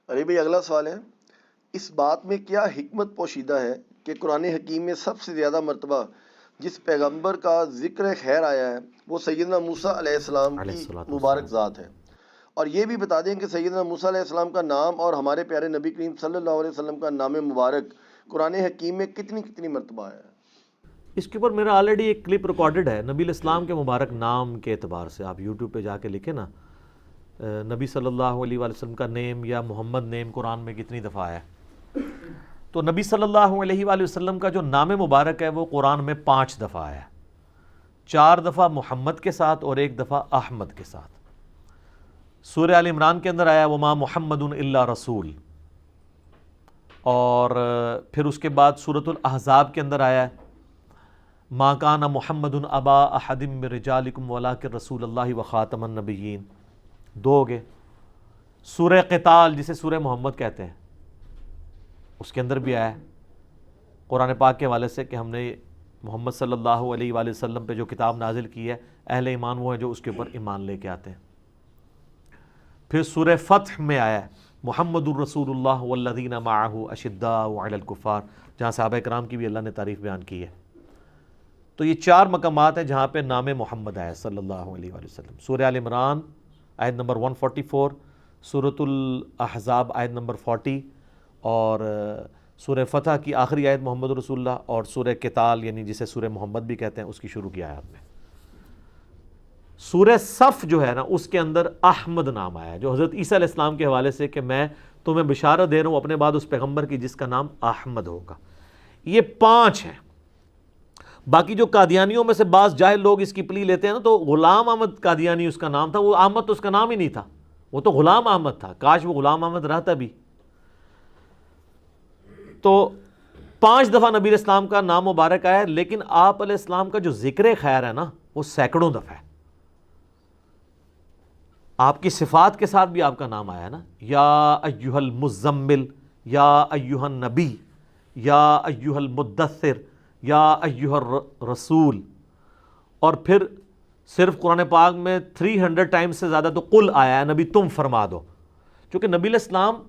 ارے بھائی اگلا سوال ہے، اس بات میں کیا حکمت پوشیدہ ہے کہ قرآن حکیم میں سب سے زیادہ مرتبہ جس پیغمبر کا ذکر خیر آیا ہے وہ سیدنا موسیٰ علیہ السلام علیہ کی الصلوۃ مبارک والسلام۔ ذات ہے؟ اور یہ بھی بتا دیں کہ سیدنا موسیٰ علیہ السلام کا نام اور ہمارے پیارے نبی کریم صلی اللہ علیہ وسلم کا نام مبارک قرآن حکیم میں کتنی کتنی مرتبہ آیا ہے؟ اس کے اوپر میرا آلریڈی ایک کلپ ریکارڈڈ ہے نبی الاسلام کے مبارک نام کے اعتبار سے. آپ یوٹیوب پہ جا کے لکھیں نا نبی صلی اللہ علیہ وآلہ وسلم کا نیم یا محمد نیم قرآن میں کتنی دفعہ آیا ہے، تو نبی صلی اللہ علیہ وآلہ وسلم کا جو نام مبارک ہے وہ قرآن میں 5 دفعہ آیا ہے. 4 دفعہ محمد کے ساتھ اور 1 دفعہ احمد کے ساتھ. سورہ آل عمران کے اندر آیا وما محمد الا رسول، اور پھر اس کے بعد سورۃ الاحزاب کے اندر آیا ہے ما کان محمد ابا احد من رجالکم ولکن رسول اللہ وخاتم النبیین. 2 ہو گئے. سورہ قتال جسے سورہ محمد کہتے ہیں اس کے اندر بھی آیا ہے قرآن پاک کے حوالے سے کہ ہم نے محمد صلی اللہ علیہ وآلہ وسلم پہ جو کتاب نازل کی ہے اہل ایمان وہ ہیں جو اس کے اوپر ایمان لے کے آتے ہیں. پھر سورہ فتح میں آیا ہے محمد الرسول اللہ والذین معہ اشداء علی الکفار، جہاں صحابہ کرام کی بھی اللہ نے تعریف بیان کی ہے. تو یہ 4 مقامات ہیں جہاں پہ نام محمد آیا صلی اللہ علیہ وآلہ وسلم. سورہ آل عمران آیت نمبر 144، سورۃ الاحزاب آیت نمبر 40، اور سورہ فتح کی آخری آیت محمد رسول اللہ، اور سورہ قتال یعنی جسے سورہ محمد بھی کہتے ہیں اس کی شروع کی آیات میں. سورہ صف جو ہے نا اس کے اندر احمد نام آیا ہے جو حضرت عیسیٰ علیہ السلام کے حوالے سے کہ میں تمہیں بشارت دے رہا ہوں اپنے بعد اس پیغمبر کی جس کا نام احمد ہوگا. یہ 5 ہیں. باقی جو قادیانیوں میں سے بعض جاہل لوگ اس کی پلی لیتے ہیں نا، تو غلام احمد قادیانی اس کا نام تھا. وہ احمد تو اس کا نام ہی نہیں تھا، وہ تو غلام احمد تھا. کاش وہ غلام احمد رہتا بھی. تو 5 دفعہ نبی علیہ السلام کا نام مبارک آیا ہے، لیکن آپ علیہ السلام کا جو ذکر خیر ہے نا وہ سینکڑوں دفعہ ہے. آپ کی صفات کے ساتھ بھی آپ کا نام آیا ہے نا، یا ایہا المزمل، یا ایہا النبی، یا ایہا المدثر، یا ایہا الرسول. اور پھر صرف قرآن پاک میں 300 ٹائمز سے زیادہ تو قل آیا ہے، نبی تم فرما دو. چونکہ نبی علیہ السلام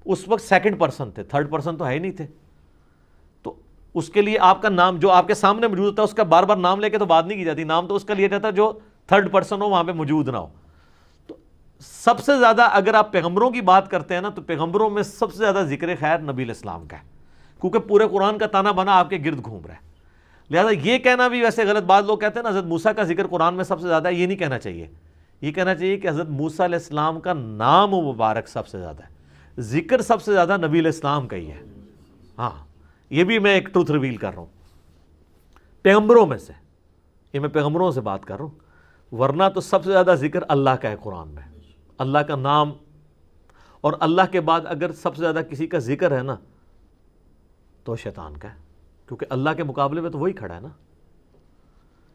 اس وقت سیکنڈ پرسن تھے، تھرڈ پرسن تو ہے ہی نہیں تھے. تو اس کے لیے آپ کا نام جو آپ کے سامنے موجود تھا اس کا بار بار نام لے کے تو بات نہیں کی جاتی. نام تو اس کا لیا جاتا جو تھرڈ پرسن ہو، وہاں پہ موجود نہ ہو. تو سب سے زیادہ اگر آپ پیغمبروں کی بات کرتے ہیں نا تو پیغمبروں میں سب سے زیادہ ذکر خیر نبی علیہ السلام کا ہے، کیونکہ پورے قرآن کا تانا بانا آپ کے گرد گھوم رہا ہے. لہذا یہ کہنا بھی ویسے غلط. بعض لوگ کہتے ہیں نا حضرت موسیٰ کا ذکر قرآن میں سب سے زیادہ ہے، یہ نہیں کہنا چاہیے. یہ کہنا چاہیے کہ حضرت موسیٰ علیہ السلام کا نام مبارک سب سے زیادہ ہے، ذکر سب سے زیادہ نبی علیہ السلام کا ہی ہے. ہاں یہ بھی میں ایک ٹروتھ ریویل کر رہا ہوں پیغمبروں میں سے. یہ میں پیغمبروں سے بات کر رہا ہوں، ورنہ تو سب سے زیادہ ذکر اللہ کا ہے قرآن میں، اللہ کا نام. اور اللہ کے بعد اگر سب سے زیادہ کسی کا ذکر ہے نا تو شیطان کا ہے، کیونکہ اللہ کے مقابلے میں تو وہی کھڑا ہے نا.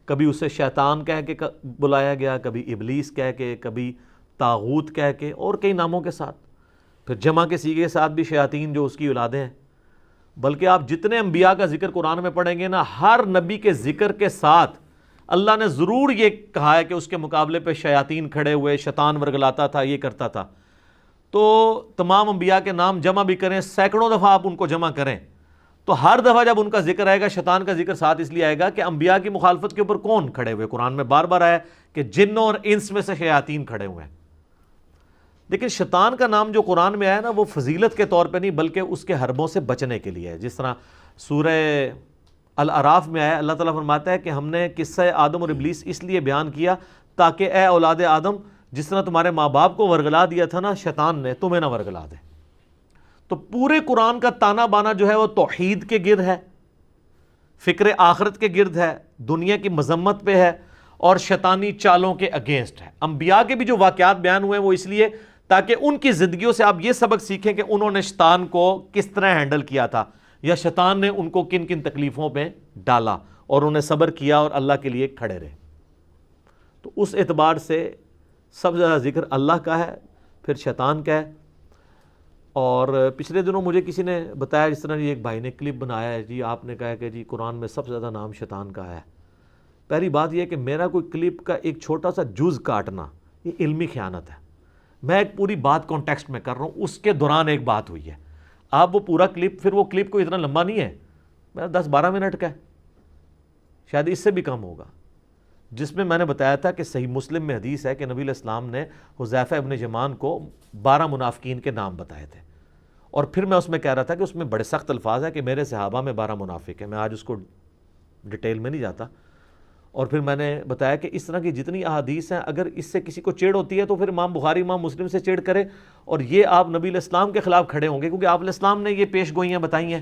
کبھی اسے شیطان کہہ کے بلایا گیا، کبھی ابلیس کہہ کے، کبھی طاغوت کہہ کے، اور کئی ناموں کے ساتھ. پھر جمع کے سیغے کے ساتھ بھی شیاطین جو اس کی اولادیں ہیں. بلکہ آپ جتنے انبیاء کا ذکر قرآن میں پڑھیں گے نا، ہر نبی کے ذکر کے ساتھ اللہ نے ضرور یہ کہا ہے کہ اس کے مقابلے پہ شیاطین کھڑے ہوئے، شیطان ورگلاتا تھا، یہ کرتا تھا. تو تمام انبیاء کے نام جمع بھی کریں، سینکڑوں دفعہ آپ ان کو جمع کریں، تو ہر دفعہ جب ان کا ذکر آئے گا شیطان کا ذکر ساتھ اس لیے آئے گا کہ انبیاء کی مخالفت کے اوپر کون کھڑے ہوئے. قرآن میں بار بار آیا کہ جنوں اور انس میں سے شیاطین کھڑے ہوئے ہیں. لیکن شیطان کا نام جو قرآن میں آیا نا وہ فضیلت کے طور پہ نہیں بلکہ اس کے حربوں سے بچنے کے لیے ہے. جس طرح سورہ الاعراف میں آیا، اللہ تعالیٰ فرماتا ہے کہ ہم نے قصہ آدم اور ابلیس اس لیے بیان کیا تاکہ اے اولاد آدم جس طرح تمہارے ماں باپ کو ورگلا دیا تھا نا شیطان نے، تمہیں نہ ورگلا دے. تو پورے قرآن کا تانا بانا جو ہے وہ توحید کے گرد ہے، فکر آخرت کے گرد ہے، دنیا کی مذمت پہ ہے، اور شیطانی چالوں کے اگینسٹ ہے. انبیاء کے بھی جو واقعات بیان ہوئے ہیں وہ اس لیے تاکہ ان کی زندگیوں سے آپ یہ سبق سیکھیں کہ انہوں نے شیطان کو کس طرح ہینڈل کیا تھا، یا شیطان نے ان کو کن کن تکلیفوں پہ ڈالا اور انہیں صبر کیا اور اللہ کے لیے کھڑے رہے. تو اس اعتبار سے سب سے زیادہ ذکر اللہ کا ہے، پھر شیطان کا ہے. اور پچھلے دنوں مجھے کسی نے بتایا، جس طرح ایک بھائی نے کلپ بنایا ہے، جی آپ نے کہا کہ جی قرآن میں سب سے زیادہ نام شیطان کا ہے. پہلی بات یہ ہے کہ میرا کوئی کلپ کا ایک چھوٹا سا جز کاٹنا یہ علمی خیانت ہے. میں ایک پوری بات کانٹیکسٹ میں کر رہا ہوں، اس کے دوران ایک بات ہوئی ہے. آپ وہ پورا کلپ، پھر وہ کلپ کوئی اتنا لمبا نہیں ہے، میرا 10-12 منٹ کا ہے، شاید اس سے بھی کم ہوگا، جس میں میں نے بتایا تھا کہ صحیح مسلم میں حدیث ہے کہ نبی علیہ السلام نے حذیفہ ابن یمان کو 12 منافقین کے نام بتائے تھے، اور پھر میں اس میں کہہ رہا تھا کہ اس میں بڑے سخت الفاظ ہیں کہ میرے صحابہ میں 12 منافق ہیں. میں آج اس کو ڈیٹیل میں نہیں جاتا. اور پھر میں نے بتایا کہ اس طرح کی جتنی احادیث ہیں، اگر اس سے کسی کو چیڑ ہوتی ہے تو پھر امام بخاری امام مسلم سے چیڑ کرے، اور یہ آپ نبی علیہ السلام کے خلاف کھڑے ہوں گے، کیونکہ آپ علیہ السلام نے یہ پیش گوئیاں بتائی ہیں.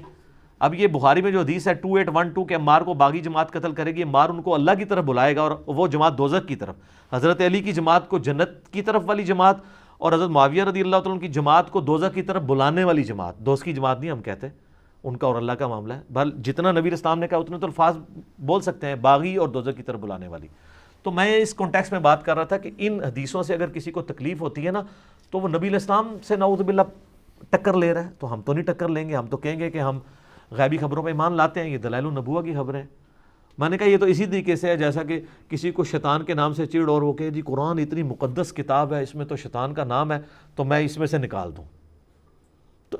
اب یہ بخاری میں جو حدیث ہے 2812 کہ عمار کو باغی جماعت قتل کرے گی، عمار ان کو اللہ کی طرف بلائے گا اور وہ جماعت دوزخ کی طرف، حضرت علی کی جماعت کو جنت کی طرف والی جماعت، اور حضرت معاویہ رضی اللہ تعالیٰ عنہ کی جماعت کو دوزخ کی طرف بلانے والی جماعت. دوست کی جماعت نہیں ہم کہتے، ان کا اور اللہ کا معاملہ ہے. بل جتنا نبی علیہ السلام نے کہا اتنے تو الفاظ بول سکتے ہیں، باغی اور دوزخ کی طرف بلانے والی. تو میں اس کانٹیکس میں بات کر رہا تھا کہ ان حدیثوں سے اگر کسی کو تکلیف ہوتی ہے نا، تو وہ نبی علیہ السلام سے نعوذ باللہ ٹکر لے رہا ہے. تو ہم تو نہیں ٹکر لیں گے، ہم تو کہیں گے کہ ہم غیبی خبروں پہ ایمان لاتے ہیں، یہ دلائل النبوہ کی خبریں ہیں. میں نے کہا یہ تو اسی طریقے سے ہے جیسا کہ کسی کو شیطان کے نام سے چڑ، اور وہ کہ جی قرآن اتنی مقدس کتاب ہے، اس میں تو شیطان کا نام ہے، تو میں اس میں سے نکال دوں. تو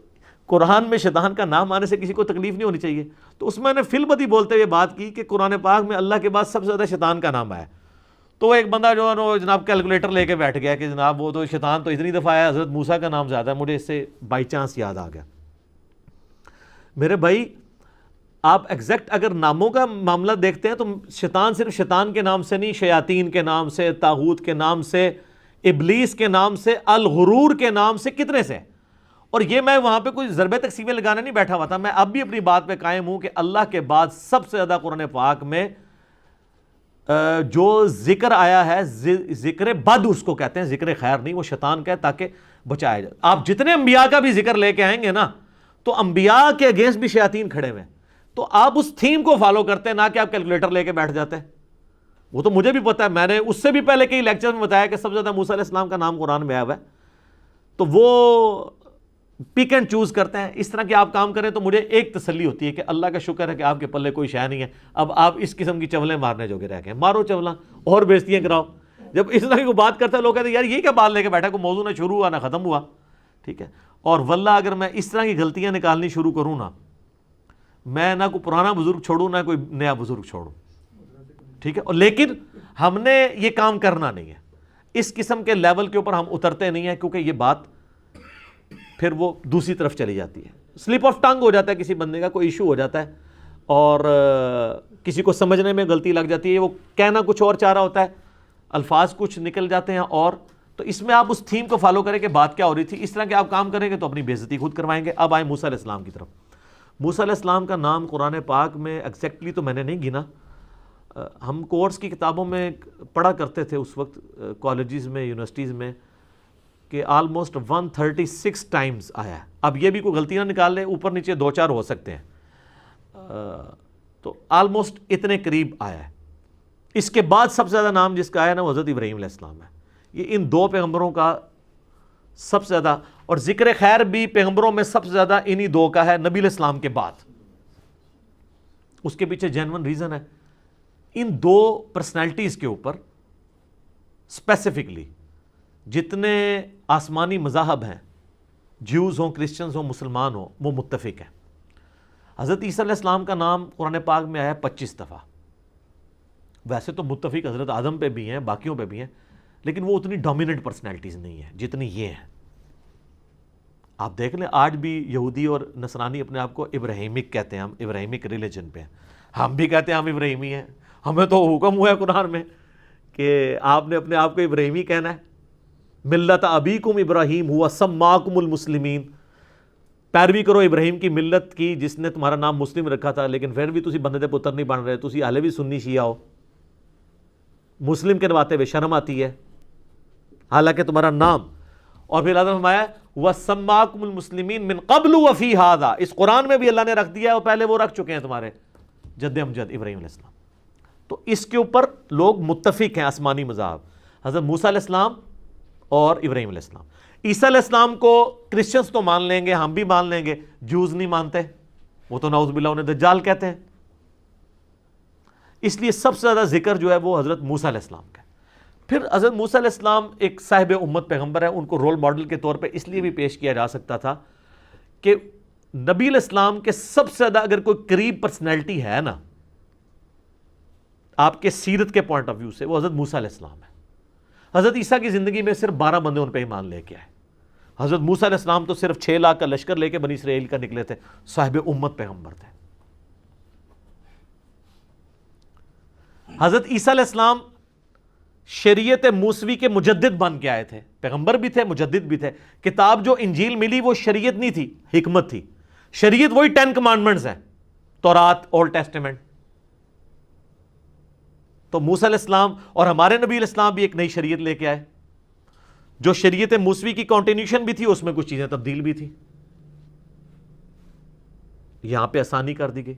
قرآن میں شیطان کا نام آنے سے کسی کو تکلیف نہیں ہونی چاہیے. تو اس میں نے فی البدی بولتے ہوئے بات کی کہ قرآن پاک میں اللہ کے بعد سب سے زیادہ شیطان کا نام آیا. تو ایک بندہ جو ہے نا جناب کیلکولیٹر لے کے بیٹھ گیا کہ جناب وہ تو شیطان تو اتنی دفعہ آیا، حضرت موسیٰ کا نام زیادہ ہے. مجھے اس سے بائی چانس یاد آ گیا. میرے بھائی آپ ایگزیکٹ اگر ناموں کا معاملہ دیکھتے ہیں تو شیطان صرف شیطان کے نام سے نہیں، شیاطین کے نام سے، طاغوت کے نام سے، ابلیس کے نام سے، الغرور کے نام سے، کتنے سے. اور یہ میں وہاں پہ کوئی ضرب تقسیمیں لگانے نہیں بیٹھا ہوا تھا. میں اب بھی اپنی بات پہ قائم ہوں کہ اللہ کے بعد سب سے زیادہ قرآن پاک میں جو ذکر آیا ہے، ذکر بد اس کو کہتے ہیں، ذکر خیر نہیں، وہ شیطان کا ہے تاکہ بچایا جائے. آپ جتنے انبیاء کا بھی ذکر لے کے آئیں گے نا، تو انبیاء کے اگینسٹ بھی شیاطین کھڑے ہوئے ہیں. تو آپ اس تھیم کو فالو کرتے ہیں، نہ کہ آپ کیلکولیٹر لے کے بیٹھ جاتے ہیں. وہ تو مجھے بھی پتا ہے، میں نے اس سے بھی پہلے کئی لیکچر میں بتایا کہ سب سے زیادہ موسیٰ علیہ السلام کا نام قرآن میں آیا ہوا ہے. تو وہ پک اینڈ چوز کرتے ہیں. اس طرح کے آپ کام کریں تو مجھے ایک تسلی ہوتی ہے کہ اللہ کا شکر ہے کہ آپ کے پلے کوئی شے نہیں ہے. اب آپ اس قسم کی چولیں مارنے جوگے رہ گئے. مارو چولاں اور بیزتیاں کراؤ. جب اس طرح کی کوئی بات کرتا ہے لوگ کہتے ہیں یار یہ کیا بات لے کے بیٹھا، کوئی موضوع نہ شروع ہوا نہ ختم ہوا. ٹھیک ہے. اور واللہ اگر میں اس طرح کی غلطیاں نکالنی شروع کروں نا، میں نہ کوئی پرانا بزرگ چھوڑوں نہ کوئی نیا بزرگ چھوڑوں. ٹھیک ہے. اور لیکن ہم نے یہ کام کرنا نہیں ہے. اس قسم کے لیول کے اوپر ہم اترتے نہیں ہیں، کیونکہ یہ بات پھر وہ دوسری طرف چلی جاتی ہے. سلپ آف ٹنگ ہو جاتا ہے کسی بندے کا، کوئی ایشو ہو جاتا ہے اور کسی کو سمجھنے میں غلطی لگ جاتی ہے. وہ کہنا کچھ اور چاہ رہا ہوتا ہے، الفاظ کچھ نکل جاتے ہیں. اور تو اس میں آپ اس تھیم کو فالو کریں کہ بات کیا ہو رہی تھی. اس طرح کے آپ کام کریں گے تو اپنی بے عزتی خود کروائیں گے. اب آئیں موسیٰ علیہ السلام کی طرف. موسیٰ علیہ السلام کا نام قرآن پاک میں ایگزیکٹلی تو میں نے نہیں گنا. ہم کورس کی کتابوں میں پڑھا کرتے تھے اس وقت کالجز میں، یونیورسٹیز میں، کہ آلموسٹ 136 ٹائمز آیا ہے. اب یہ بھی کوئی غلطی نہ نکال لیں، اوپر نیچے 2-4 ہو سکتے ہیں. تو آلموسٹ اتنے قریب آیا ہے. اس کے بعد سب سے زیادہ نام جس کا آیا نا وہ حضرت ابراہیم علیہ السلام ہے. یہ ان دو پیغمبروں کا سب سے زیادہ، اور ذکر خیر بھی پیغمبروں میں سب سے زیادہ انہی دو کا ہے نبی علیہ السلام کے بعد. اس کے پیچھے جینون ریزن ہے. ان دو پرسنالٹیز کے اوپر اسپیسیفکلی جتنے آسمانی مذاہب ہیں، جیوز ہوں، کرسچنز ہوں، مسلمان ہوں، وہ متفق ہیں. حضرت عیسیٰ علیہ السلام کا نام قرآن پاک میں آیا 25 دفعہ. ویسے تو متفق حضرت آدم پہ بھی ہیں، باقیوں پہ بھی ہیں، لیکن وہ اتنی ڈومیننٹ پرسنالٹیز نہیں ہیں جتنی یہ ہیں. آپ دیکھ لیں آج بھی یہودی اور نصرانی اپنے آپ کو ابراہیمک کہتے ہیں. ہم ابراہیمک ریلیجن پہ ہیں. ہم بھی کہتے ہیں ہم ابراہیمی ہیں. ہمیں تو حکم ہوا ہے قرآن میں کہ آپ نے اپنے آپ کو ابراہیمی کہنا ہے. ملت ابیکم ابراہیم ہوا سماکم المسلمین. پیروی کرو ابراہیم کی ملت کی جس نے تمہارا نام مسلم رکھا تھا. لیکن پھر بھی تسی بندے دے پتر نہیں بن رہے، تسی حالے بھی سنی شیعہ ہو. مسلم کے نواتے ہوئے شرم آتی ہے حالانکہ تمہارا نام. اور پھر اللہ نے فرمایا وَسَمَّاكُمُ الْمُسْلِمِينَ مِنْ قَبْلُ وَفِي هَذَا. اس قرآن میں بھی اللہ نے رکھ دیا ہے، اور پہلے وہ رکھ چکے ہیں تمہارے جد امجد ابراہیم علیہ السلام. تو اس کے اوپر لوگ متفق ہیں آسمانی مذاہب، حضرت موسیٰ علیہ السلام اور ابراہیم علیہ السلام. عیسیٰ علیہ السلام کو کرسچنز تو مان لیں گے، ہم بھی مان لیں گے، جوز نہیں مانتے. وہ تو نعوذ باللہ انہیں دجال کہتے ہیں. اس لیے سب سے زیادہ ذکر جو ہے وہ حضرت موسیٰ علیہ السلام کا ہے. پھر حضرت موسیٰ علیہ السلام ایک صاحب امت پیغمبر ہے، ان کو رول ماڈل کے طور پہ اس لیے بھی پیش کیا جا سکتا تھا کہ نبی علیہ السلام کے سب سے زیادہ اگر کوئی قریب پرسنالٹی ہے نا آپ کے سیرت کے پوائنٹ آف ویو سے، وہ حضرت موسیٰ علیہ السلام ہے۔ حضرت عیسیٰ کی زندگی میں صرف 12 بندے ان پہ ایمان لے کے آئے، حضرت موسیٰ علیہ السلام تو صرف 6 لاکھ کا لشکر لے کے بنی اسرائیل کا نکلے تھے، صاحب امت پیغمبر تھے۔ حضرت عیسیٰ علیہ السلام شریعت موسوی کے مجدد بن کے آئے تھے، پیغمبر بھی تھے، مجدد بھی تھے۔ کتاب جو انجیل ملی وہ شریعت نہیں تھی، حکمت تھی۔ شریعت وہی 10 کمانڈمنٹس ہیں، تورات، اولڈ ٹیسٹیمنٹ۔ تو موسیٰ علیہ السلام اور ہمارے نبی علیہ السلام بھی ایک نئی شریعت لے کے آئے، جو شریعت موسوی کی کنٹینیوشن بھی تھی، اس میں کچھ چیزیں تبدیل بھی تھی۔ یہاں پہ آسانی کر دی گئی،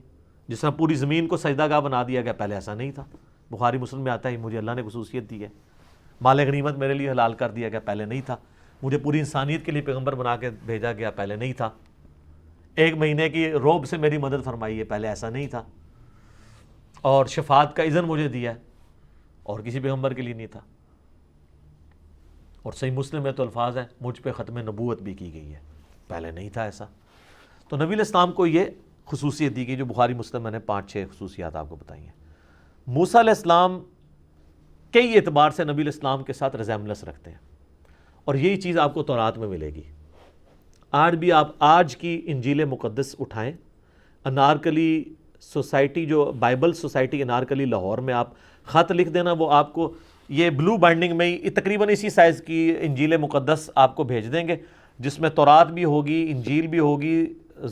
جس طرح پوری زمین کو سجدہ گاہ بنا دیا گیا، پہلے ایسا نہیں تھا۔ بخاری مسلم میں آتا ہے مجھے اللہ نے خصوصیت دی ہے، مال غنیمت میرے لیے حلال کر دیا گیا، پہلے نہیں تھا۔ مجھے پوری انسانیت کے لیے پیغمبر بنا کے بھیجا گیا، پہلے نہیں تھا۔ 1 مہینے کی روب سے میری مدد فرمائی ہے، پہلے ایسا نہیں تھا۔ اور شفاعت کا اذن مجھے دیا ہے، اور کسی پیغمبر کے لیے نہیں تھا۔ اور صحیح مسلم میں تو الفاظ ہیں مجھ پہ ختم نبوت بھی کی گئی ہے، پہلے نہیں تھا ایسا۔ تو نبی علیہ السلام کو یہ خصوصیت دی گئی جو بخاری مسلم میں نے 5-6 خصوصیات آپ کو بتائی ہیں۔ موسیٰ علیہ السلام کئی اعتبار سے نبی علیہ السلام کے ساتھ ریزیمبلنس رکھتے ہیں، اور یہی چیز آپ کو تورات میں ملے گی۔ آج بھی آپ آج کی انجیل مقدس اٹھائیں، انارکلی سوسائٹی جو بائبل سوسائٹی انارکلی لاہور میں آپ خط لکھ دینا، وہ آپ کو یہ بلو بائنڈنگ میں ہی تقریباً اسی سائز کی انجیل مقدس آپ کو بھیج دیں گے، جس میں تورات بھی ہوگی، انجیل بھی ہوگی،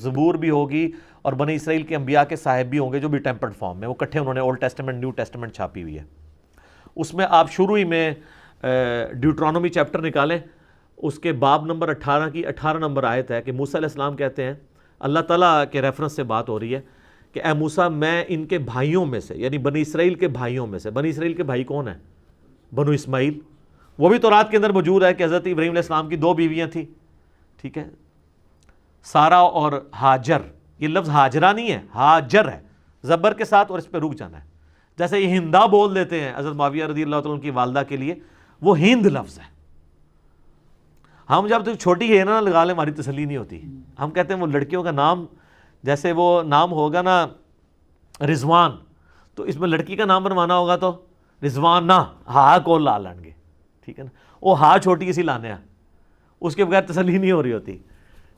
زبور بھی ہوگی، اور بنی اسرائیل کے انبیاء کے صاحب بھی ہوں گے جو بھی ٹیمپرڈ فارم میں، وہ کٹھے انہوں نے اولڈ ٹیسٹیمنٹ نیو ٹیسٹیمنٹ چھاپی ہوئی ہے۔ اس میں آپ شروع ہی میں ڈیوٹرانومی چیپٹر نکالیں، اس کے باب نمبر 18 کی 18 نمبر آیت ہے کہ موسیٰ علیہ السلام کہتے ہیں، اللہ تعالیٰ کے ریفرنس سے بات ہو رہی ہے کہ اے موسیٰ میں ان کے بھائیوں میں سے، یعنی بنی اسرائیل کے بھائیوں میں سے، بنی اسرائیل کے بھائی کون ہیں؟ بنو اسماعیل۔ وہ بھی تورات کے اندر موجود ہے کہ حضرت ابراہیم علیہ السلام کی 2 بیویاں تھیں، ٹھیک ہے، سارہ اور ہاجر۔ یہ لفظ ہاجرہ نہیں ہے، ہاجر ہے، زبر کے ساتھ، اور اس پہ رک جانا ہے۔ جیسے یہ ہندا بول دیتے ہیں حضرت معاویہ رضی اللہ تعالیٰ عنہ کی والدہ کے لیے، وہ ہند لفظ ہے۔ ہم جب تک چھوٹی ہے نا لگا لیں، ہماری تسلی نہیں ہوتی، ہم کہتے ہیں وہ لڑکیوں کا نام، جیسے وہ نام ہوگا نا رضوان، تو اس میں لڑکی کا نام بنوانا ہوگا تو رضوان نہ، ہا کو لا لیں گے، ٹھیک ہے نا، وہ ہا چھوٹی سی لانے ہیں، اس کے بغیر تسلی نہیں ہو رہی ہوتی،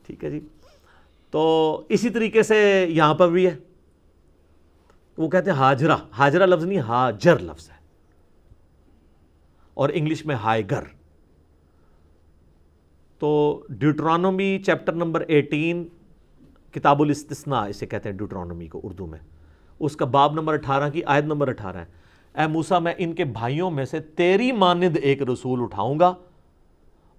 ٹھیک ہے جی۔ تو اسی طریقے سے یہاں پر بھی ہے، وہ کہتے ہیں ہاجرہ، ہاجرہ لفظ نہیں، ہاجر لفظ ہے، اور انگلش میں ہائیگر۔ تو ڈیوٹرانومی چیپٹر نمبر 18 کتاب الاستثناء اسے کہتے ہیں ڈیوٹرانومی کو اردو میں، اس کا باب نمبر 18 کی آیت نمبر 18 ہے، اے موسیٰ میں ان کے بھائیوں میں سے تیری مانند ایک رسول اٹھاؤں گا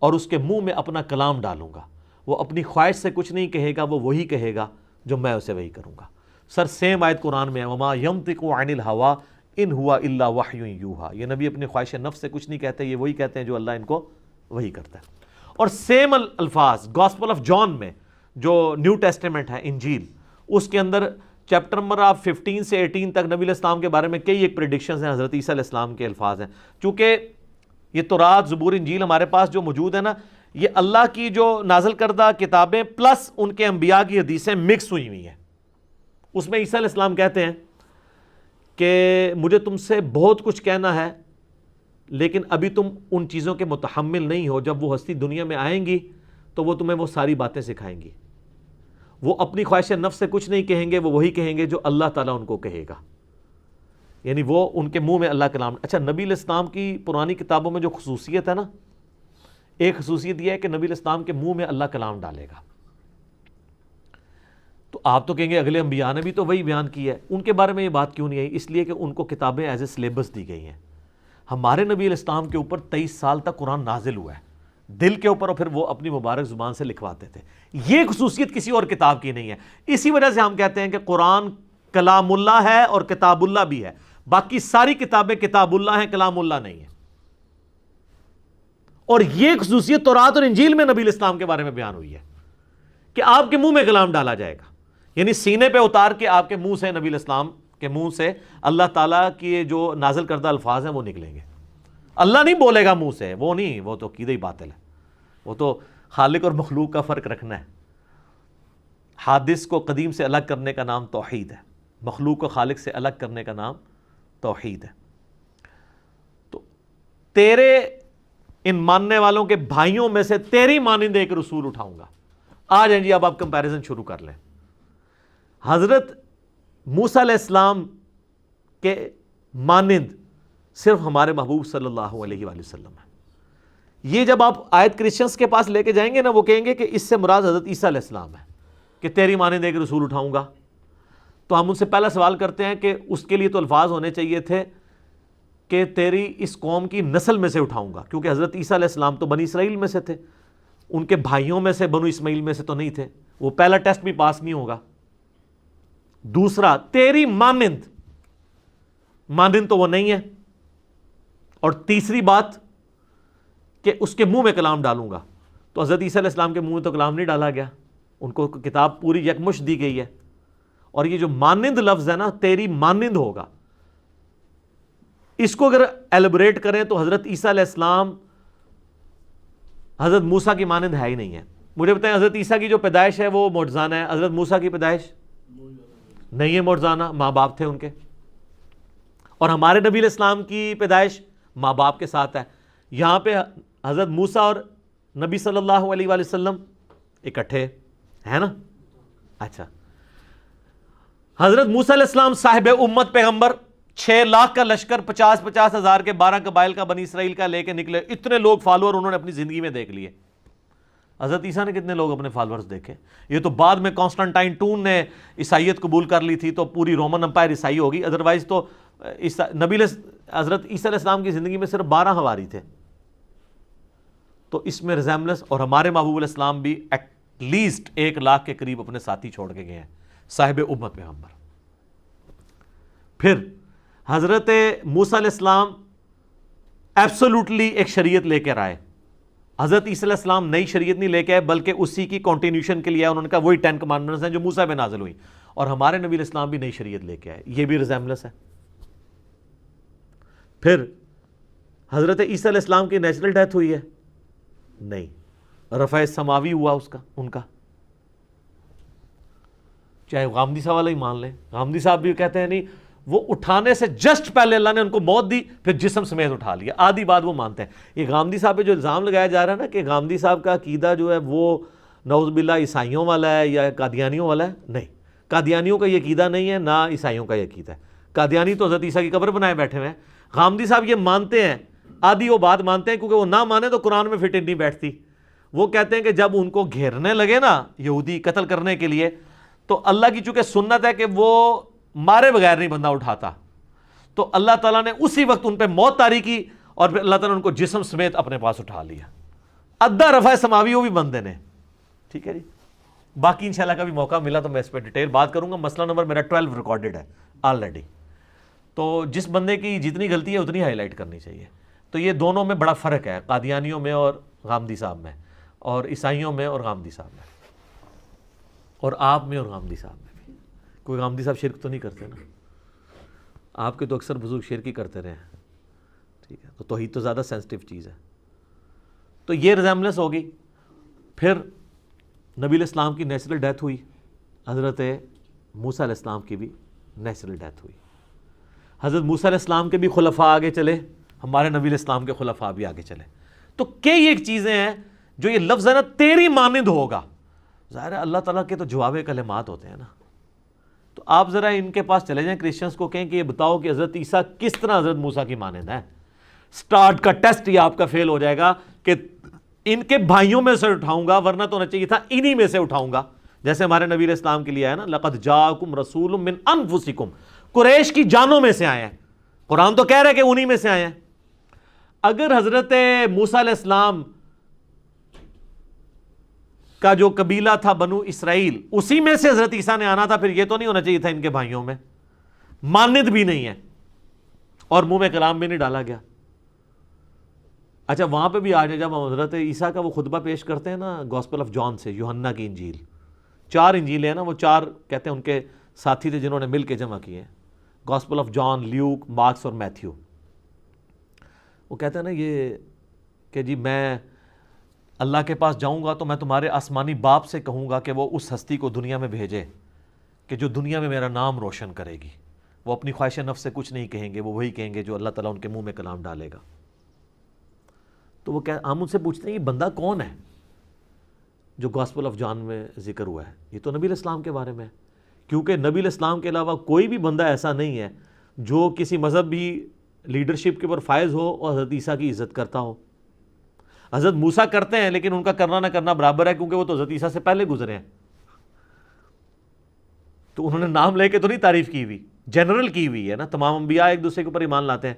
اور اس کے منہ میں اپنا کلام ڈالوں گا، وہ اپنی خواہش سے کچھ نہیں کہے گا، وہ وہی کہے گا جو میں اسے وہی کروں گا۔ سر سیم آیت قرآن میں ہے، وما ینطق عن الہوا ان ہوا الا وحی یوحی، یہ نبی اپنی خواہش نفس سے کچھ نہیں کہتے، یہ وہی کہتے ہیں جو اللہ ان کو وہی کرتا ہے۔ اور سیم الفاظ گاسپل آف جان میں جو نیو ٹیسٹیمنٹ ہے انجیل، اس کے اندر چیپٹر نمبر آپ 15 سے 18 تک نبی علیہ السلام کے بارے میں کئی ایک پریڈکشنز ہیں، حضرت عیسیٰ علیہ السلام کے الفاظ ہیں۔ چونکہ یہ تورات، زبور، انجیل ہمارے پاس جو موجود ہے نا، یہ اللہ کی جو نازل کردہ کتابیں پلس ان کے انبیاء کی حدیثیں مکس ہوئی ہوئی ہیں۔ اس میں عیسیٰ علیہ السلام کہتے ہیں کہ مجھے تم سے بہت کچھ کہنا ہے، لیکن ابھی تم ان چیزوں کے متحمل نہیں ہو، جب وہ ہستی دنیا میں آئیں گی تو وہ تمہیں وہ ساری باتیں سکھائیں گی۔ وہ اپنی خواہش نفس سے کچھ نہیں کہیں گے، وہ وہی کہیں گے جو اللہ تعالیٰ ان کو کہے گا، یعنی وہ ان کے منہ میں اللہ کلام۔ اچھا، نبی علیہ السلام کی پرانی کتابوں میں جو خصوصیت ہے نا، ایک خصوصیت یہ ہے کہ نبی علیہ السلام کے منہ میں اللہ کلام ڈالے گا۔ تو آپ تو کہیں گے اگلے انبیاء نے بھی تو وہی بیان کی ہے، ان کے بارے میں یہ بات کیوں نہیں آئی؟ اس لیے کہ ان کو کتابیں ایز اے سلیبس دی گئی ہیں۔ ہمارے نبی علیہ السلام کے اوپر 23 سال تک قرآن نازل ہوا ہے دل کے اوپر، اور پھر وہ اپنی مبارک زبان سے لکھواتے تھے۔ یہ خصوصیت کسی اور کتاب کی نہیں ہے۔ اسی وجہ سے ہم کہتے ہیں کہ قرآن کلام اللہ ہے اور کتاب اللہ بھی ہے، باقی ساری کتابیں کتاب اللہ ہیں، کلام اللہ نہیں ہے۔ اور یہ خصوصیت تورات اور انجیل میں نبی علیہ السلام کے بارے میں بیان ہوئی ہے کہ آپ کے منہ میں کلام ڈالا جائے گا، یعنی سینے پہ اتار کے آپ کے منہ سے، نبی علیہ السلام کے منہ سے اللہ تعالیٰ کی جو نازل کردہ الفاظ ہیں وہ نکلیں گے۔ اللہ نہیں بولے گا منہ سے، وہ نہیں، وہ تو عقیدہ ہی باطل ہے، وہ تو خالق اور مخلوق کا فرق رکھنا ہے۔ حادث کو قدیم سے الگ کرنے کا نام توحید ہے، مخلوق کو خالق سے الگ کرنے کا نام توحید ہے۔ تو تیرے ان ماننے والوں کے بھائیوں میں سے تیری مانند ایک رسول اٹھاؤں گا۔ آ جائیں جی، اب آپ کمپیریزن شروع کر لیں۔ حضرت موسیٰ علیہ السلام کے مانند صرف ہمارے محبوب صلی اللہ علیہ وآلہ وسلم ہے۔ یہ جب آپ آیت کرسچنس کے پاس لے کے جائیں گے نا، وہ کہیں گے کہ اس سے مراد حضرت عیسیٰ علیہ السلام ہے کہ تیری مانند ایک رسول اٹھاؤں گا۔ تو ہم ان سے پہلا سوال کرتے ہیں کہ اس کے لیے تو الفاظ ہونے چاہیے تھے کہ تیری اس قوم کی نسل میں سے اٹھاؤں گا، کیونکہ حضرت عیسیٰ علیہ السلام تو بنی اسرائیل میں سے تھے، ان کے بھائیوں میں سے بنو اسماعیل میں سے تو نہیں تھے، وہ پہلا ٹیسٹ بھی پاس نہیں ہوگا۔ دوسرا، تیری مانند، مانند تو وہ نہیں ہے۔ اور تیسری بات کہ اس کے منہ میں کلام ڈالوں گا، تو حضرت عیسیٰ علیہ السلام کے منہ میں تو کلام نہیں ڈالا گیا، ان کو کتاب پوری یکمشت دی گئی ہے۔ اور یہ جو مانند لفظ ہے نا، تیری مانند ہوگا، اس کو اگر ایلیبریٹ کریں تو حضرت عیسیٰ علیہ السلام حضرت موسیٰ کی مانند ہے ہی نہیں ہے۔ مجھے بتائیں، حضرت عیسیٰ کی جو پیدائش ہے وہ معجزانہ ہے، حضرت موسیٰ کی پیدائش نہیں ہے معجزانہ، ماں باپ تھے ان کے۔ اور ہمارے نبی علیہ السلام کی پیدائش ماں باپ کے ساتھ ہے۔ یہاں پہ حضرت موسیٰ اور نبی صلی اللہ علیہ وآلہ وسلم اکٹھے ہے نا۔ اچھا، حضرت موسیٰ علیہ السلام صاحب امت پیغمبر، 6 لاکھ کا لشکر، 50 ہزار کے 12 قبائل کا بنی اسرائیل کا لے کے نکلے، اتنے لوگ فالوور انہوں نے اپنی زندگی میں دیکھ لیے۔ حضرت عیسیٰ نے کتنے لوگ اپنے فالورز دیکھے؟ یہ تو بعد میں کانسٹنٹائن ٹون نے عیسائیت قبول کر لی تھی تو پوری رومن امپائر عیسائی ہوگی، ادروائز تو حضرت عیسیٰ علیہ السلام کی زندگی میں صرف 12 حواری تھے۔ تو اس میں ریزیمبلنس، اور ہمارے محبوب علیہ السلام بھی ایٹ لیسٹ 1 لاکھ کے قریب اپنے ساتھی چھوڑ کے گئے ہیں، صاحب امت پیغمبر۔ پھر حضرت موسیٰ علیہ السلام ایبسولوٹلی ایک شریعت لے کر آئے، حضرت عیسیٰ علیہ السلام نئی شریعت نہیں لے کے آئے بلکہ اسی کی کنٹینیوشن کے لیے انہوں نے کہا وہی 10 کمانڈمنٹس ہیں جو موسیٰ پہ نازل ہوئی، اور ہمارے نبی علیہ السلام بھی نئی شریعت لے کے آئے، یہ بھی ریزیمبلنس ہے۔ پھر حضرت عیسیٰ علیہ السلام کی نیچرل ڈیتھ ہوئی ہے؟ نہیں، رفع سماوی ہوا اس کا، ان کا، چاہے غامدی صاحب والا ہی مان لیں، غامدی صاحب بھی کہتے ہیں نہیں، وہ اٹھانے سے جسٹ پہلے اللہ نے ان کو موت دی، پھر جسم سمیت اٹھا لیا، آدھی بات وہ مانتے ہیں۔ یہ غامدی صاحب پہ جو الزام لگایا جا رہا ہے نا کہ غامدی صاحب کا عقیدہ جو ہے وہ نعوذ باللہ عیسائیوں والا ہے یا قادیانیوں والا ہے، نہیں، قادیانیوں کا یہ عقیدہ نہیں ہے، نہ عیسائیوں کا یہ عقیدہ ہے۔ قادیانی تو حضرت عیسیٰ کی قبر بنائے بیٹھے ہوئے ہیں، غامدی صاحب یہ مانتے ہیں، آدھی وہ بات مانتے ہیں، کیونکہ وہ نہ مانے تو قرآن میں فٹ نہیں بیٹھتی۔ وہ کہتے ہیں کہ جب ان کو گھیرنے لگے نا یہودی قتل کرنے کے لیے، تو اللہ کی چونکہ سنت ہے کہ وہ مارے بغیر نہیں بندہ اٹھاتا، تو اللہ تعالیٰ نے اسی وقت ان پہ موت طاری کی، اور پھر اللہ تعالیٰ نے ان کو جسم سمیت اپنے پاس اٹھا لیا۔ ادھا رفع سماوی وہ بھی بندے نے، ٹھیک ہے جی۔ باقی انشاءاللہ کبھی موقع ملا تو میں اس پہ ڈیٹیل بات کروں گا۔ مسئلہ نمبر میرا 12 ریکارڈڈ ہے آلریڈی، تو جس بندے کی جتنی غلطی ہے اتنی ہائی لائٹ کرنی چاہیے۔ تو یہ دونوں میں بڑا فرق ہے، قادیانیوں میں اور غامدی صاحب میں، اور عیسائیوں میں اور غامدی صاحب میں، اور آپ میں اور غامدی صاحب میں بھی۔ کوئی غامدی صاحب شرک تو نہیں کرتے نا؟ آپ کے تو اکثر بزرگ شرک ہی کرتے رہے ہیں، ٹھیک ہے، تو توحید تو زیادہ سینسٹیو چیز ہے۔ تو یہ ریزیمبلنس ہوگی۔ پھر نبی علیہ السلام کی نیچرل ڈیتھ ہوئی، حضرت موسیٰ علیہ السلام کی بھی نیچرل ڈیتھ ہوئی۔ حضرت موسیٰ علیہ السلام کے بھی خلفاء آگے چلے، ہمارے نبی علیہ السلام کے خلفاء بھی آگے چلے۔ تو کئی ایک چیزیں ہیں جو یہ لفظ ہے نا تیری مانند ہوگا، ظاہر ہے اللہ تعالیٰ کے تو جواب کلمات ہوتے ہیں نا۔ تو آپ ذرا ان کے پاس چلے جائیں، کرسچنس کو کہیں کہ یہ بتاؤ کہ حضرت عیسیٰ کس طرح حضرت موسیٰ کی مانند ہے۔ سٹارٹ کا ٹیسٹ یہ آپ کا فیل ہو جائے گا کہ ان کے بھائیوں میں سے اٹھاؤں گا، ورنہ تو ہونا چاہیے تھا انہی میں سے اٹھاؤں گا، جیسے ہمارے نبی علیہ السلام کے لیے ہے نا لقد جاءکم رسول من انفسکم، قریش کی جانوں میں سے آئے ہیں، قرآن تو کہہ رہا ہے کہ انہی میں سے آئے ہیں۔ اگر حضرت موسیٰ علیہ السلام کا جو قبیلہ تھا بنو اسرائیل، اسی میں سے حضرت عیسیٰ نے آنا تھا، پھر یہ تو نہیں ہونا چاہیے تھا ان کے بھائیوں میں، مانند بھی نہیں ہے اور منہ میں کلام بھی نہیں ڈالا گیا۔ اچھا وہاں پہ بھی آ جائے، جب ہم حضرت عیسیٰ کا وہ خطبہ پیش کرتے ہیں نا گاسپل آف جان سے، یوحنا کی انجیل، 4 انجیلیں ہیں نا، وہ 4 کہتے ہیں ان کے ساتھی تھے جنہوں نے مل کے جمع کیے، gospel of John, Luke, Marks اور میتھیو۔ وہ کہتے ہیں نا یہ کہ جی میں اللہ کے پاس جاؤں گا تو میں تمہارے آسمانی باپ سے کہوں گا کہ وہ اس ہستی کو دنیا میں بھیجے کہ جو دنیا میں میرا نام روشن کرے گی. وہ اپنی خواہش نفس سے کچھ نہیں کہیں گے, وہ وہی کہیں گے جو اللہ تعالیٰ ان کے منہ میں کلام ڈالے گا. تو ہم ان سے پوچھتے ہیں یہ بندہ کون ہے جو گاسپل آف جان میں ذکر ہوا ہے؟ یہ تو نبی علیہ السلام کے بارے میں ہے, کیونکہ نبی علیہ السلام کے علاوہ کوئی بھی بندہ ایسا نہیں ہے جو کسی مذہبی لیڈرشپ کے اوپر فائز ہو اور حضرت عیسیٰ کی عزت کرتا ہو. حضرت موسیٰ کرتے ہیں لیکن ان کا کرنا نہ کرنا برابر ہے, کیونکہ وہ تو حضرت عیسیٰ سے پہلے گزرے ہیں. تو انہوں نے نام لے کے تو نہیں تعریف کی ہوئی, جنرل کی ہوئی ہے نا. تمام انبیاء ایک دوسرے کے اوپر ایمان لاتے ہیں.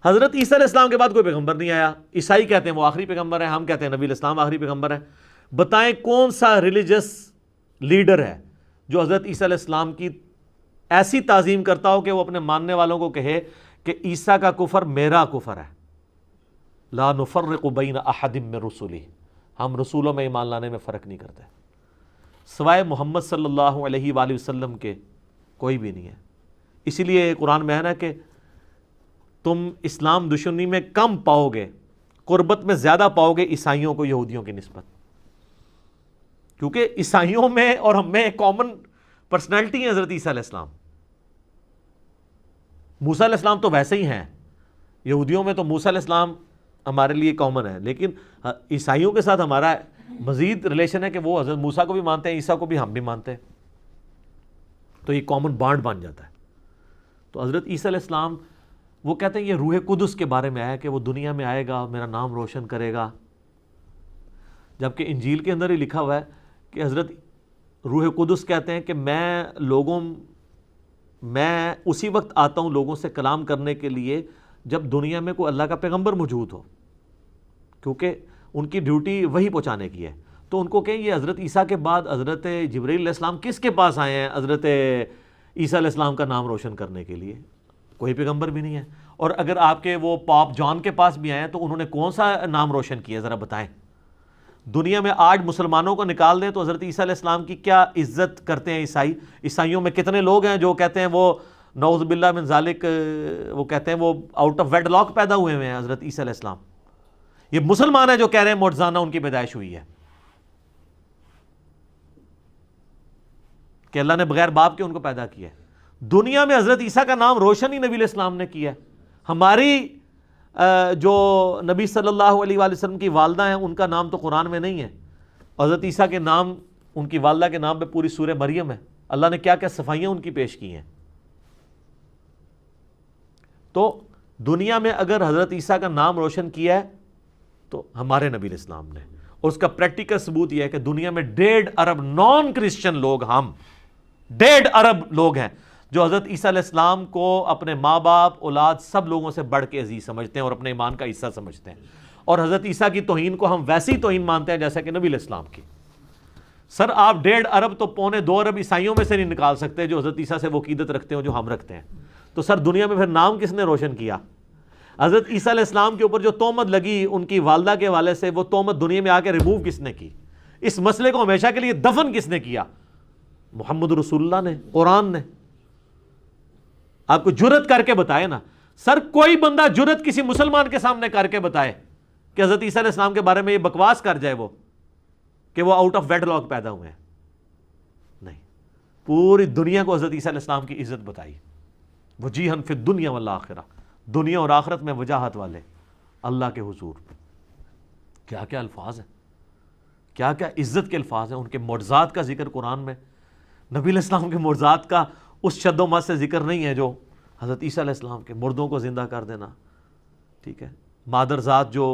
حضرت عیسیٰ علیہ السلام کے بعد کوئی پیغمبر نہیں آیا. عیسائی کہتے ہیں وہ آخری پیغمبر ہے, ہم کہتے ہیں نبی علیہ السلام آخری پیغمبر ہے. بتائیں کون سا ریلیجس لیڈر ہے جو حضرت عیسیٰ علیہ السلام کی ایسی تعظیم کرتا ہو کہ وہ اپنے ماننے والوں کو کہے کہ عیسیٰ کا کفر میرا کفر ہے, لا نفرق بین احد من رسلہ, ہم رسولوں میں ایمان لانے میں فرق نہیں کرتے, سوائے محمد صلی اللہ علیہ وآلہ وسلم کے کوئی بھی نہیں ہے. اسی لیے قرآن میں ہے نا کہ تم اسلام دشمنی میں کم پاؤ گے, قربت میں زیادہ پاؤ گے عیسائیوں کو یہودیوں کی نسبت, کیونکہ عیسائیوں میں اور ہم میں ایک کامن پرسنالٹی ہے حضرت عیسیٰ علیہ السلام. موسیٰ علیہ السلام تو ویسے ہی ہیں, یہودیوں میں تو موسیٰ علیہ السلام ہمارے لیے کامن ہے, لیکن عیسائیوں کے ساتھ ہمارا مزید ریلیشن ہے کہ وہ حضرت موسیٰ کو بھی مانتے ہیں, عیسیٰ کو بھی ہم بھی مانتے ہیں, تو یہ کامن بانڈ بن جاتا ہے. تو حضرت عیسیٰ علیہ السلام وہ کہتے ہیں یہ روح قدس کے بارے میں آیا کہ وہ دنیا میں آئے گا, میرا نام روشن کرے گا, جبکہ انجیل کے اندر ہی لکھا ہوا ہے کہ حضرت روح قدس کہتے ہیں کہ میں اسی وقت آتا ہوں لوگوں سے کلام کرنے کے لیے جب دنیا میں کوئی اللہ کا پیغمبر موجود ہو, کیونکہ ان کی ڈیوٹی وہی پہنچانے کی ہے. تو ان کو کہیں یہ حضرت عیسیٰ کے بعد حضرت جبرائیل علیہ السلام کس کے پاس آئے ہیں حضرت عیسیٰ علیہ السلام کا نام روشن کرنے کے لیے؟ کوئی پیغمبر بھی نہیں ہے. اور اگر آپ کے وہ پاپ جان کے پاس بھی آئے ہیں تو انہوں نے کون سا نام روشن کیا ذرا بتائیں. دنیا میں آج مسلمانوں کو نکال دیں تو حضرت عیسیٰ علیہ السلام کی کیا عزت کرتے ہیں عیسائی. عیسائیوں میں کتنے لوگ ہیں جو کہتے ہیں وہ نعوذ باللہ من ذالک, وہ کہتے ہیں وہ آؤٹ آف ویڈ لاک پیدا ہوئے ہیں حضرت عیسیٰ علیہ السلام. یہ مسلمان ہیں جو کہہ رہے ہیں معجزانہ ان کی پیدائش ہوئی ہے, کہ اللہ نے بغیر باپ کے ان کو پیدا کیا ہے. دنیا میں حضرت عیسیٰ کا نام روشن ہی نبی علیہ السلام نے کیا ہے. ہماری جو نبی صلی اللہ علیہ وآلہ وسلم کی والدہ ہیں ان کا نام تو قرآن میں نہیں ہے. حضرت عیسیٰ کے نام, ان کی والدہ کے نام پہ پوری سورہ مریم ہے. اللہ نے کیا کیا صفائیاں ان کی پیش کی ہیں. تو دنیا میں اگر حضرت عیسیٰ کا نام روشن کیا ہے تو ہمارے نبی علیہ السلام نے, اور اس کا پریکٹیکل ثبوت یہ ہے کہ دنیا میں 1.5 ارب نان کرسچن لوگ, ہم 1.5 ارب لوگ ہیں جو حضرت عیسیٰ علیہ السلام کو اپنے ماں باپ, اولاد, سب لوگوں سے بڑھ کے عزیز سمجھتے ہیں اور اپنے ایمان کا حصہ سمجھتے ہیں. اور حضرت عیسیٰ کی توہین کو ہم ویسی توہین مانتے ہیں جیسا کہ نبی علیہ السلام کی. سر آپ 1.5 ارب تو 1.25 ارب عیسائیوں میں سے نہیں نکال سکتے جو حضرت عیسیٰ سے وہ عقیدت رکھتے ہیں جو ہم رکھتے ہیں. تو سر دنیا میں پھر نام کس نے روشن کیا؟ حضرت عیسیٰ علیہ السلام کے اوپر جو تہمت لگی ان کی والدہ کے حوالے سے, وہ تہمت دنیا میں آ کے ریموو کس نے کی؟ اس مسئلے کو ہمیشہ کے لیے دفن کس نے کیا؟ محمد رسول اللہ نے, قرآن نے. آپ کو جرت کر کے بتائے نا سر, کوئی بندہ جرت کسی مسلمان کے سامنے کر کے بتائے کہ حضرت عیسیٰ علیہ السلام کے بارے میں یہ بکواس کر جائے وہ کہ وہ آؤٹ آف ویڈ لاک پیدا ہوئے ہیں. نہیں, پوری دنیا کو حضرت عیسیٰ علیہ السلام کی عزت بتائی. وجیہن فی الدنیا والآخرہ, دنیا اور آخرت میں وجاہت والے اللہ کے حضور. کیا کیا الفاظ ہیں, کیا کیا عزت کے الفاظ ہیں. ان کے معجزات کا ذکر قرآن میں, نبی علیہ السلام کے معجزات کا اس شد و مد سے ذکر نہیں ہے جو حضرت عیسیٰ علیہ السلام کے, مردوں کو زندہ کر دینا, ٹھیک ہے, مادر ذات جو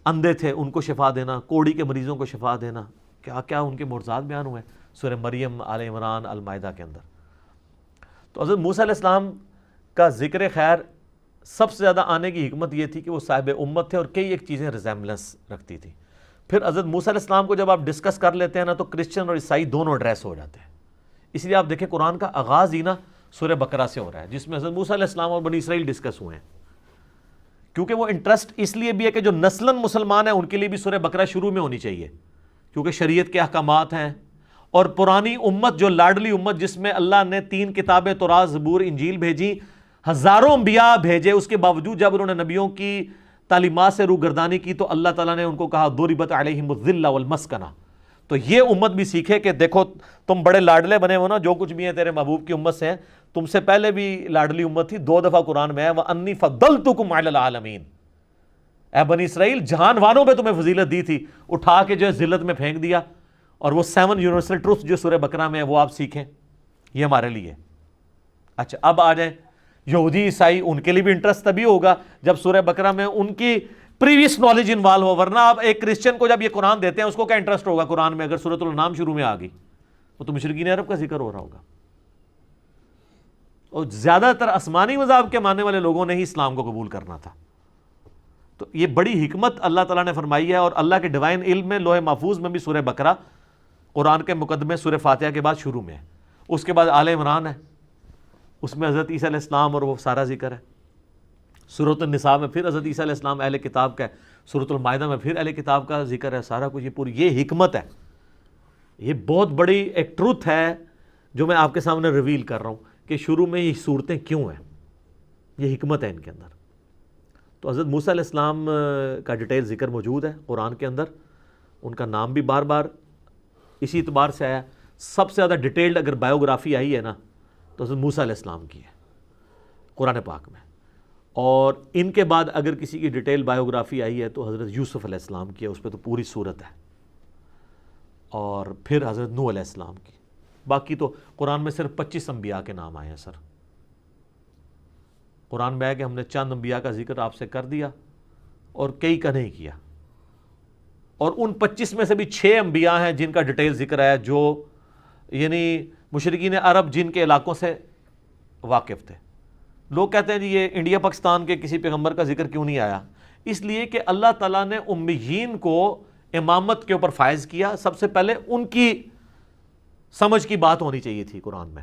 اندھے تھے ان کو شفا دینا, کوڑی کے مریضوں کو شفا دینا, کیا کیا ان کے معجزات بیان ہوئے ہیں سورہ مریم, آل عمران, المائدہ کے اندر. تو حضرت موسیٰ علیہ السلام کا ذکر خیر سب سے زیادہ آنے کی حکمت یہ تھی کہ وہ صاحب امت تھے اور کئی ایک چیزیں ریزیمبلنس رکھتی تھی. پھر حضرت موسیٰ علیہ السلام کو جب آپ ڈسکس کر لیتے ہیں نا تو کرسچن اور عیسائی دونوں ایڈریس ہو جاتے ہیں. اس لیے آپ دیکھیں قرآن کا آغاز ہی نا سورہ بقرہ سے ہو رہا ہے جس میں حضرت موسیٰ علیہ السلام اور بنی اسرائیل ڈسکس ہوئے ہیں, کیونکہ وہ انٹرسٹ اس لیے بھی ہے کہ جو نسلاً مسلمان ہیں ان کے لیے بھی سورہ بقرہ شروع میں ہونی چاہیے, کیونکہ شریعت کے احکامات ہیں. اور پرانی امت جو لاڈلی امت جس میں اللہ نے 3 کتابیں تورات, زبور, انجیل بھیجی, ہزاروں انبیاء بھیجے، اس کے باوجود جب انہوں نے نبیوں کی تعلیمات سے روگردانی کی تو اللہ تعالیٰ نے ان کو کہا ضربت علیہم الذلہ والمسکنہ. تو یہ امت بھی سیکھے کہ دیکھو تم بڑے لاڈلے بنے ہو نا، جو کچھ بھی ہیں تیرے محبوب کی امت سے ہیں، تم سے پہلے بھی لاڈلی امت تھی. 2 دفعہ قرآن میں ہے وَأَنِّي فَضَّلْتُكُمْ عَلَى الْعَالَمِينَ، اے بنی اسرائیل جہان والوں پہ تمہیں فضیلت دی تھی، اٹھا کے جو ہے ذلت میں پھینک دیا. اور وہ 7 یونیورسل ٹروتھ جو سورہ بقرہ میں ہے وہ آپ سیکھیں، یہ ہمارے لیے. اچھا اب آ جائیں یہودی عیسائی، ان کے لیے بھی انٹرسٹ تبھی ہوگا جب سورہ بقرہ میں ان کی پریویس نالج انوالو ہو، ورنہ آپ ایک کرسچن کو جب یہ قرآن دیتے ہیں اس کو کیا انٹرسٹ ہوگا قرآن میں اگر سورۃ الانعام شروع میں آ گئی؟ وہ تو مشرکین عرب کا ذکر ہو رہا ہوگا. اور زیادہ تر آسمانی مذاہب کے ماننے والے لوگوں نے ہی اسلام کو قبول کرنا تھا. تو یہ بڑی حکمت اللہ تعالیٰ نے فرمائی ہے، اور اللہ کے ڈیوائن علم میں لوح محفوظ میں بھی سورہ بقرہ قرآن کے مقدمے سورہ فاتحہ کے بعد شروع میں ہے. اس کے بعد آل عمران ہے، اس میں حضرت عیسیٰ علیہ السلام اور وہ سارا ذکر ہے. سورۃ النساء میں پھر حضرت عیسیٰ علیہ السلام اہل کتاب کا ہے. سورۃ المائدہ میں پھر اہل کتاب کا ذکر ہے. سارا کچھ یہ پوری یہ حکمت ہے. یہ بہت بڑی ایک ٹروتھ ہے جو میں آپ کے سامنے ریویل کر رہا ہوں کہ شروع میں یہ صورتیں کیوں ہیں، یہ حکمت ہے ان کے اندر. تو حضرت موسیٰ علیہ السلام کا ڈیٹیل ذکر موجود ہے قرآن کے اندر. ان کا نام بھی بار بار اسی اعتبار سے آیا. سب سے زیادہ ڈیٹیلڈ اگر بایوگرافی آئی ہے نا تو حضرت موسیٰ علیہ السلام کی ہے قرآن پاک میں. اور ان کے بعد اگر کسی کی ڈیٹیل بایوگرافی آئی ہے تو حضرت یوسف علیہ السلام کی ہے، اس پہ تو پوری صورت ہے. اور پھر حضرت نوح علیہ السلام کی. باقی تو قرآن میں صرف 25 انبیاء کے نام آئے ہیں سر. قرآن میں ہے کہ ہم نے چند انبیاء کا ذکر آپ سے کر دیا اور کئی کا نہیں کیا. اور ان 25 میں سے بھی 6 انبیاء ہیں جن کا ڈیٹیل ذکر ہے، جو یعنی مشرکین عرب جن کے علاقوں سے واقف تھے. لوگ کہتے ہیں جی یہ انڈیا پاکستان کے کسی پیغمبر کا ذکر کیوں نہیں آیا؟ اس لیے کہ اللہ تعالیٰ نے امیین کو امامت کے اوپر فائز کیا. سب سے پہلے ان کی سمجھ کی بات ہونی چاہیے تھی قرآن میں،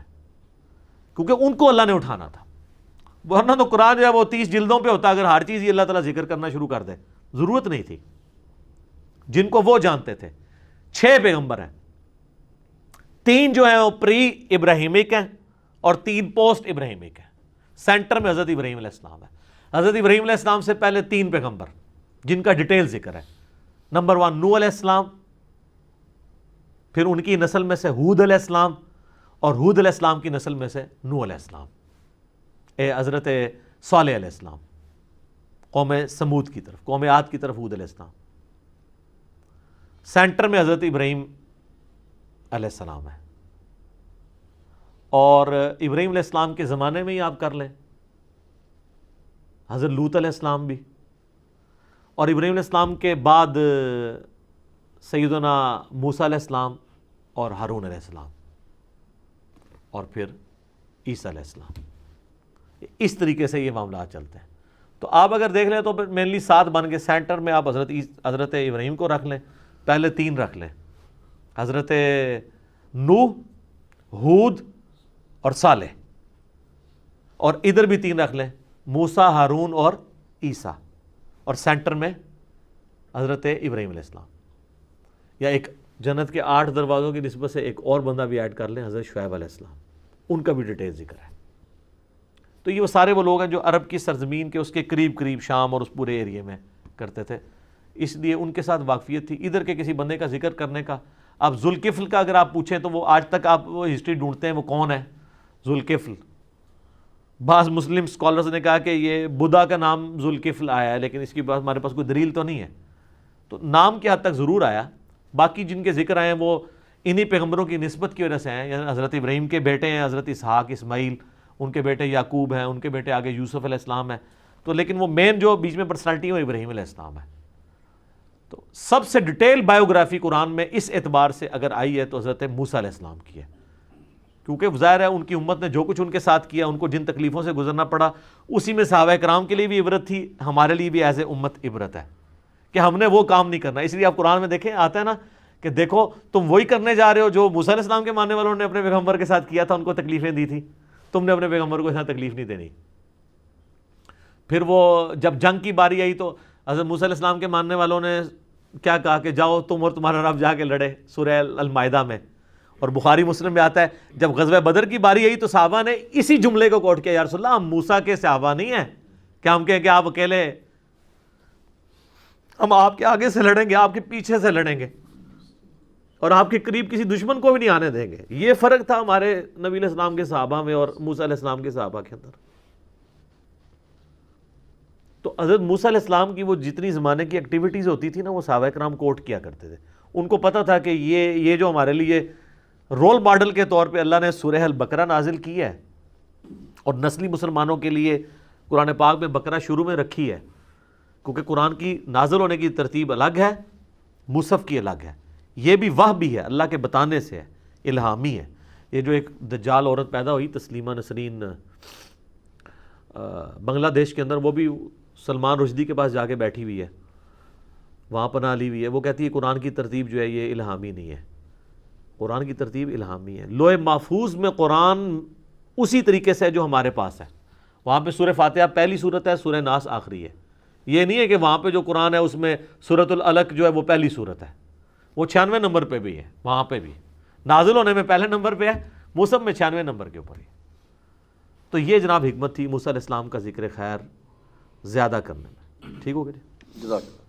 کیونکہ ان کو اللہ نے اٹھانا تھا. ورنہ تو قرآن جو ہے وہ 30 جلدوں پہ ہوتا، اگر ہر چیز ہی اللہ تعالیٰ ذکر کرنا شروع کر دے. ضرورت نہیں تھی. جن کو وہ جانتے تھے 6 پیغمبر ہیں. 3 جو ہیں وہ پری ابراہیمک ہیں اور 3 پوسٹ ابراہیمک ہیں. سینٹر میں حضرت ابراہیم علیہ السلام ہے. حضرت ابراہیم علیہ السلام سے پہلے 3 پیغمبر جن کا ڈیٹیل ذکر ہے. نمبر 1 نوح علیہ السلام، پھر ان کی نسل میں سے ہود علیہ السلام، اور ہود علیہ السلام کی نسل میں سے نوح علیہ السلام. حضرت صالح علیہ السلام قوم سمود کی طرف، قوم عاد کی طرف ہود علیہ السلام. سینٹر میں حضرت ابراہیم علیہ السلام ہے. اور ابراہیم علیہ السلام کے زمانے میں ہی آپ کر لیں حضرت لوط علیہ السلام بھی. اور ابراہیم علیہ السلام کے بعد سیدنا موسیٰ علیہ السلام اور ہارون علیہ السلام، اور پھر عیسیٰ علیہ السلام. اس طریقے سے یہ معاملات چلتے ہیں. تو آپ اگر دیکھ لیں تو مینلی 7 بن کے سینٹر میں آپ حضرت ابراہیم کو رکھ لیں، پہلے 3 رکھ لیں، حضرت نوح، ہود اور صالح. اور ادھر بھی 3 رکھ لیں، موسیٰ، ہارون اور عیسیٰ. اور سینٹر میں حضرت ابراہیم علیہ السلام. یا ایک جنت کے 8 دروازوں کی نسبت سے ایک اور بندہ بھی ایڈ کر لیں، حضرت شعیب علیہ السلام. ان کا بھی ڈیٹیل ذکر ہے. تو یہ وہ سارے وہ لوگ ہیں جو عرب کی سرزمین کے اس کے قریب قریب شام اور اس پورے ایریے میں کرتے تھے، اس لیے ان کے ساتھ واقفیت تھی. ادھر کے کسی بندے کا ذکر کرنے کا، اب ذوالکفل کا اگر آپ پوچھیں تو وہ آج تک آپ وہ ہسٹری ڈھونڈتے ہیں وہ کون ہے ذوالکفل. بعض مسلم اسکالرز نے کہا کہ یہ بدھا کا نام ذوالکفل آیا ہے، لیکن اس کی بات ہمارے پاس کوئی دلیل تو نہیں ہے. تو نام کی حد تک ضرور آیا. باقی جن کے ذکر آئے ہیں وہ انہی پیغمبروں کی نسبت کی وجہ سے ہیں. یعنی حضرت ابراہیم کے بیٹے ہیں حضرت اسحاق، اسماعیل، ان کے بیٹے یعقوب ہیں، ان کے بیٹے آگے یوسف علیہ السلام ہے. تو لیکن وہ مین جو بیچ میں پرسنالٹی ہے وہ ابراہیم علیہ السلام ہے. تو سب سے ڈیٹیل بایوگرافی قرآن میں اس اعتبار سے اگر آئی ہے تو حضرت موسیٰ علیہ السلام کی ہے، کیونکہ ظاہر ہے ان کی امت نے جو کچھ ان کے ساتھ کیا، ان کو جن تکلیفوں سے گزرنا پڑا، اسی میں صحابہ کرام کے لیے بھی عبرت تھی، ہمارے لیے بھی ایز اے امت عبرت ہے کہ ہم نے وہ کام نہیں کرنا. اس لیے آپ قرآن میں دیکھیں آتا ہے نا کہ دیکھو تم وہی کرنے جا رہے ہو جو موسیٰ علیہ السلام کے ماننے والوں نے اپنے پیغمبر کے ساتھ کیا تھا، ان کو تکلیفیں دی تھی، تم نے اپنے پیغمبر کو اتنا تکلیف نہیں دینی. پھر وہ جب جنگ کی باری آئی تو حضرت موسیٰ علیہ السلام کے ماننے والوں نے کیا کہا کہ جاؤ تم اور تمہارا رب جا کے لڑے، سورہ المائدہ میں. اور بخاری مسلم میں آتا ہے جب غزوہ بدر کی باری آئی تو صحابہ نے اسی جملے کو کوٹ کیا، یا رسول اللہ ہم موسیٰ کے صحابہ نہیں ہیں، کیا ہم کہیں کہ آپ اکیلے، ہم آپ کے آگے سے لڑیں گے، آپ کے پیچھے سے لڑیں گے، اور آپ کے قریب کسی دشمن کو بھی نہیں آنے دیں گے۔ یہ فرق تھا ہمارے نبی علیہ السلام کے صحابہ میں اور موسیٰ علیہ السلام کے صحابہ کے اندر۔ تو حضرت موسیٰ علیہ السلام کی وہ جتنی زمانے کی ایکٹیویٹیز ہوتی تھی نا، وہ صحابہ کرام کوٹ کیا کرتے تھے۔ ان کو پتہ تھا کہ یہ جو ہمارے لیے رول ماڈل کے طور پہ اللہ نے سورہ البقرہ نازل کی ہے، اور نسلی مسلمانوں کے لیے قرآن پاک میں بقرہ شروع میں رکھی ہے، کیونکہ قرآن کی نازل ہونے کی ترتیب الگ ہے، مصحف کی الگ ہے، یہ بھی وحی بھی ہے، اللہ کے بتانے سے ہے، الہامی ہے۔ یہ جو ایک دجال عورت پیدا ہوئی تسلیمہ نسرین بنگلہ دیش کے اندر، وہ بھی سلمان رشدی کے پاس جا کے بیٹھی ہوئی ہے، وہاں پناہ لی ہوئی ہے، وہ کہتی ہے قرآن کی ترتیب جو ہے یہ الہامی نہیں ہے، قرآن کی ترتیب الہامی ہے۔ لوح محفوظ میں قرآن اسی طریقے سے جو ہمارے پاس ہے، وہاں پہ سورہ فاتحہ پہلی صورت ہے، سورہ ناس آخری ہے۔ یہ نہیں ہے کہ وہاں پہ جو قرآن ہے اس میں سورۃ العلق جو ہے وہ پہلی صورت ہے، وہ 96 نمبر پہ بھی ہے، وہاں پہ بھی نازل ہونے میں پہلے نمبر پہ ہے، مصحف میں 96 نمبر کے اوپر ہے۔ تو یہ جناب حکمت تھی موسیٰ علیہ السلام کا ذکر خیر زیادہ کرنے میں۔ ٹھیک ہو گیا جی؟ جزاک اللہ۔